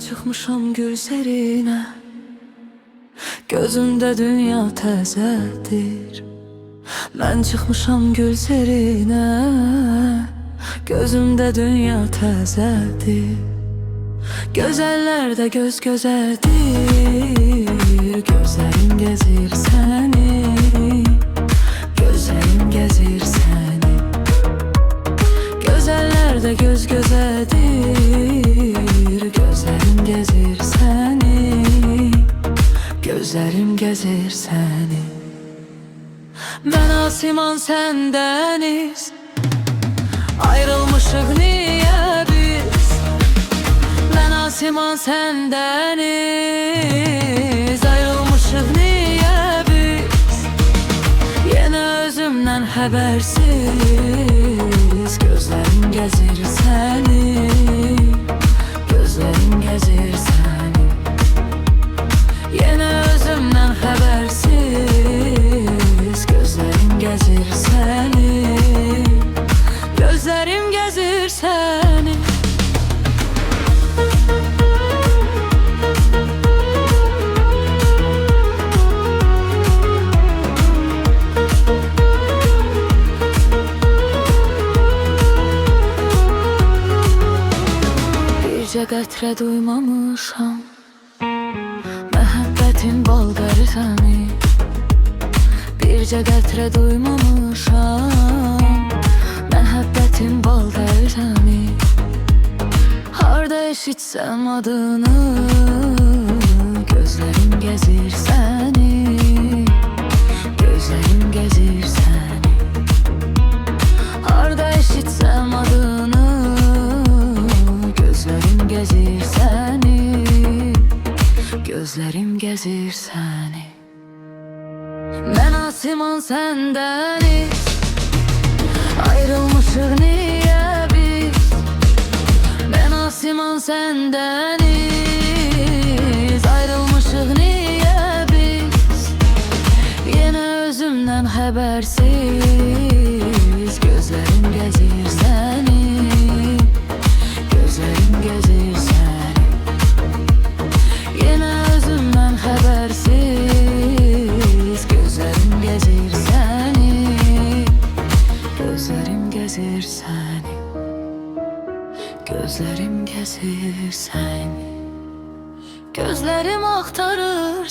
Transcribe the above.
çıxmışam gül serinə, gözümdə dünya təzədir. Mən çıxmışam gül serinə, gözümdə dünya təzədir. Gözəllər də göz gözədir, gözlərim gəzir səni, gözlərim gəzir səni. Gözəllər də göz gözədir, gözlərim gəzir səni, gözlərim gəzir səni. Mən asiman sən dəniz, ayrılmışıq niyə biz? Mən asiman sən dəniz, ayrılmışıq niyə biz? Yenə özümdən xəbərsiz, gözlərim gəzir səni, gözlərim gəzir səni. Yenə özümdən xəbərsiz, gözlərim gəzir səni, gözlərim gəzir səni. Bircə qətrə duymamışam məhəbbətin bal qərisəni. Bircə qətrə duymamışam məhəbbətin bal qərisəni. Harda eşitsəm adını, gözlərim gəzir səni, gözlərim gəzir səni. Harda eşitsəm adını, gözlərim gəzir səni, gözlərim gəzir səni. Mən asiman sən dəniz, ayrılmışıq niyə biz? Mən asiman sən dəniz, ayrılmışıq niyə biz? Yenə özümdən xəbərsiz, gözlərim gəzir səni, gözlərim gəzir səni. Yenə özümdən xəbərsiz, gözlərim gəzir səni, gözlərim gəzir səni, gözlərim gəzir səni. Gözlərim axtarır